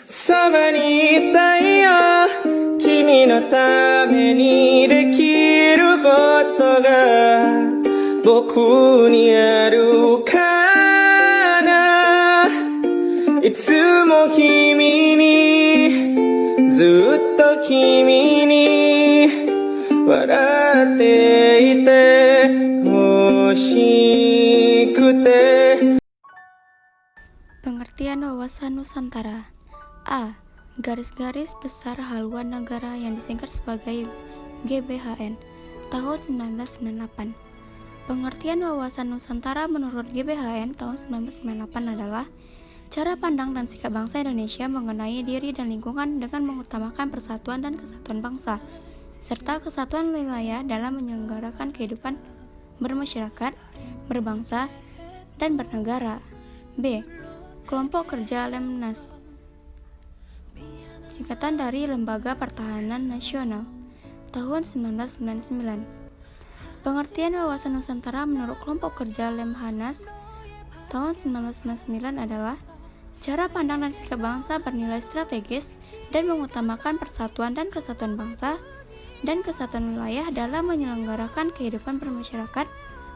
そばにいたいよ君のためにできることが僕にあるかないつも君にずっと君に笑っていて欲しくて。 Pengertian wawasan Nusantara. A. Garis-garis besar haluan negara yang disingkat sebagai GBHN tahun 1998. Pengertian wawasan Nusantara menurut GBHN tahun 1998 adalah cara pandang dan sikap bangsa Indonesia mengenai diri dan lingkungan dengan mengutamakan persatuan dan kesatuan bangsa, serta kesatuan wilayah dalam menyelenggarakan kehidupan bermasyarakat, berbangsa, dan bernegara. B. Kelompok Kerja Lemnas, singkatan dari Lembaga Pertahanan Nasional, tahun 1999. Pengertian wawasan Nusantara menurut kelompok kerja Lemhanas tahun 1999 adalah cara pandang dan sikap bangsa bernilai strategis dan mengutamakan persatuan dan kesatuan bangsa dan kesatuan wilayah dalam menyelenggarakan kehidupan bermasyarakat,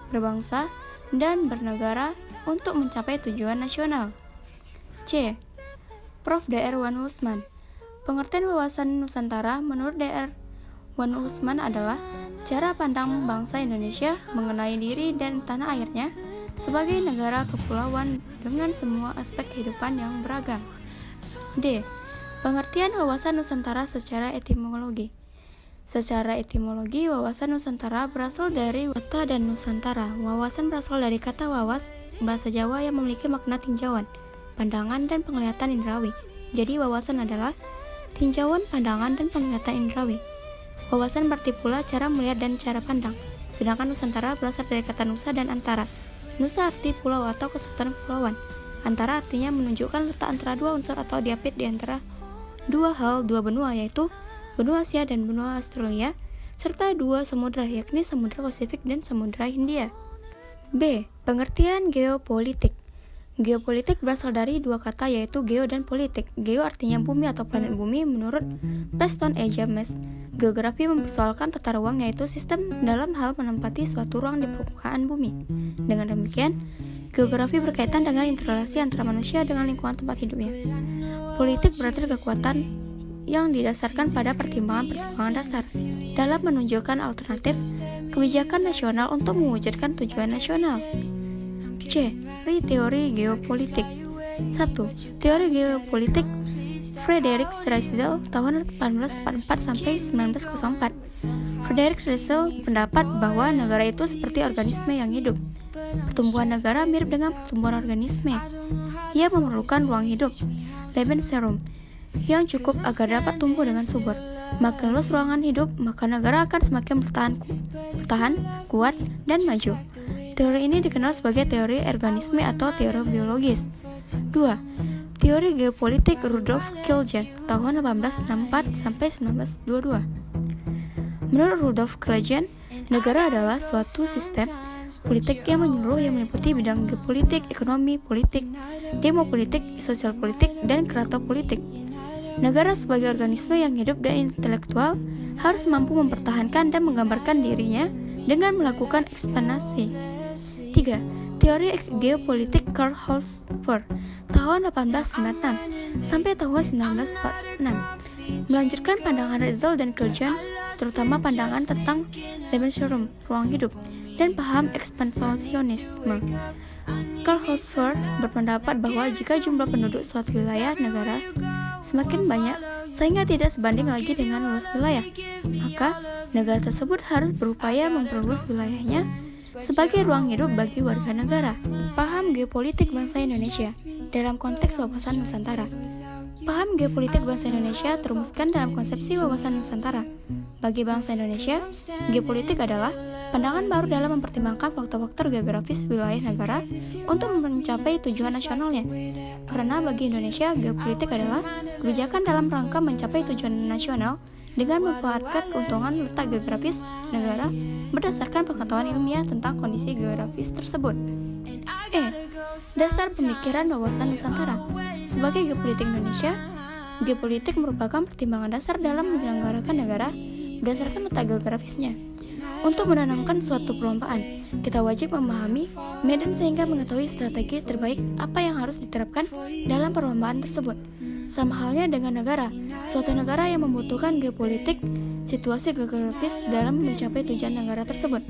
berbangsa, dan bernegara untuk mencapai tujuan nasional. C. Prof. Dr. Wan Usman. Pengertian wawasan Nusantara menurut Dr. Wan Usman adalah cara pandang bangsa Indonesia mengenai diri dan tanah airnya sebagai negara kepulauan dengan semua aspek kehidupan yang beragam. D. Pengertian wawasan Nusantara secara etimologi. Secara etimologi, wawasan Nusantara berasal dari kata dan Nusantara. Wawasan berasal dari kata wawas, bahasa Jawa yang memiliki makna tinjauan, pandangan, dan penglihatan indrawi. Jadi wawasan adalah tinjauan, pandangan, dan penglihatan indrawi. Wawasan berarti pula cara melihat dan cara pandang. Sedangkan Nusantara berasal dari kata nusa dan antara. Nusa arti pulau atau kesatuan kepulauan. Antara artinya menunjukkan letak antara dua unsur atau diapit di antara dua benua, yaitu benua Asia dan benua Australia, serta dua samudra, yakni Samudra Pasifik dan Samudra Hindia. B. Pengertian geopolitik. Geopolitik berasal dari dua kata, yaitu geo dan politik. Geo artinya bumi atau planet bumi menurut Preston E. James. Geografi mempersoalkan tata ruang, yaitu sistem dalam hal menempati suatu ruang di permukaan bumi. Dengan demikian, geografi berkaitan dengan interrelasi antara manusia dengan lingkungan tempat hidupnya. Politik berarti kekuatan yang didasarkan pada pertimbangan-pertimbangan dasar dalam menunjukkan alternatif kebijakan nasional untuk mewujudkan tujuan nasional. C. Teori geopolitik. 1. Teori geopolitik Frederick Schlegel tahun 1844 sampai 1904. Frederick Schlegel pendapat bahwa negara itu seperti organisme yang hidup. Pertumbuhan negara mirip dengan pertumbuhan organisme. Ia memerlukan ruang hidup, Lebensraum, yang cukup agar dapat tumbuh dengan subur. Makin luas ruangan hidup, maka negara akan semakin bertahan, kuat, dan maju. Teori ini dikenal sebagai teori organisme atau teori biologis. 2. Teori geopolitik Rudolf Killian tahun 1864 sampai 1922. Menurut Rudolf Killian, negara adalah suatu sistem politik yang menyeluruh yang meliputi bidang geopolitik, ekonomi, politik, demopolitik, sosial politik, dan kratopolitik. Negara sebagai organisme yang hidup dan intelektual harus mampu mempertahankan dan menggambarkan dirinya dengan melakukan ekspansi. 3. Teori geopolitik Karl Horsford tahun 1896 sampai tahun 1946 melanjutkan pandangan Rizal dan Killian, terutama pandangan tentang Lebensraum, ruang hidup, dan paham ekspansionisme. Karl Horsford berpendapat bahwa jika jumlah penduduk suatu wilayah negara semakin banyak sehingga tidak sebanding lagi dengan luas wilayah, maka negara tersebut harus berupaya memperluas wilayahnya sebagai ruang hidup bagi warga negara. Paham geopolitik bangsa Indonesia dalam konteks wawasan Nusantara. Paham geopolitik bangsa Indonesia terumuskan dalam konsepsi wawasan Nusantara. Bagi bangsa Indonesia, geopolitik adalah pandangan baru dalam mempertimbangkan faktor-faktor geografis wilayah negara untuk mencapai tujuan nasionalnya. Karena bagi Indonesia, geopolitik adalah kebijakan dalam rangka mencapai tujuan nasional dengan memanfaatkan keuntungan letak geografis negara berdasarkan pengetahuan ilmiah tentang kondisi geografis tersebut. Dasar pemikiran wawasan Nusantara. Sebagai geopolitik Indonesia, Geopolitik merupakan pertimbangan dasar dalam menyelenggarakan negara berdasarkan letak geografisnya. Untuk menanamkan suatu perlombaan, kita wajib memahami medan sehingga mengetahui strategi terbaik apa yang harus diterapkan dalam perlombaan tersebut. Sama halnya dengan negara, suatu negara yang membutuhkan geopolitik, situasi geografis dalam mencapai tujuan negara tersebut.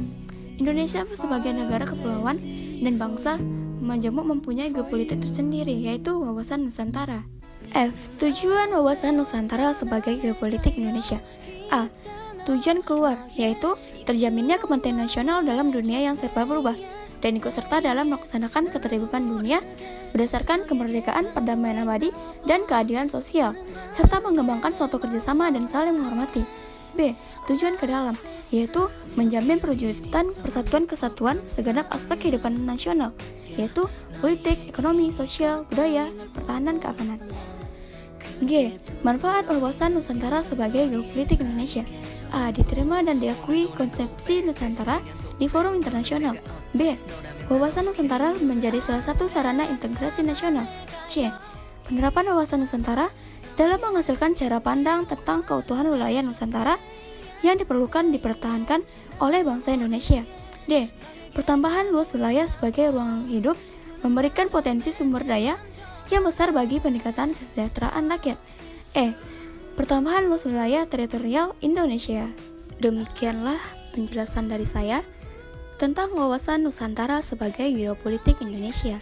Indonesia sebagai negara kepulauan dan bangsa majemuk mempunyai geopolitik tersendiri, yaitu wawasan Nusantara. F. Tujuan wawasan Nusantara sebagai geopolitik Indonesia. A. Tujuan keluar, yaitu terjaminnya kepentingan nasional dalam dunia yang serba berubah dan ikut serta dalam melaksanakan ketertiban dunia berdasarkan kemerdekaan, perdamaian abadi, dan keadilan sosial, serta mengembangkan suatu kerjasama dan saling menghormati. B. Tujuan ke dalam, yaitu menjamin perwujudan persatuan kesatuan segenap aspek kehidupan nasional, yaitu politik, ekonomi, sosial, budaya, pertahanan, keamanan. G. Manfaat wawasan Nusantara sebagai geopolitik Indonesia. A. Diterima dan diakui konsepsi Nusantara di forum internasional. B. Wawasan Nusantara menjadi salah satu sarana integrasi nasional. C. Penerapan wawasan Nusantara dalam menghasilkan cara pandang tentang keutuhan wilayah Nusantara yang diperlukan dipertahankan oleh bangsa Indonesia. D. Pertambahan luas wilayah sebagai ruang hidup memberikan potensi sumber daya yang besar bagi peningkatan kesejahteraan rakyat. E. Pertambahan luas wilayah teritorial Indonesia. Demikianlah penjelasan dari saya tentang wawasan Nusantara sebagai geopolitik Indonesia.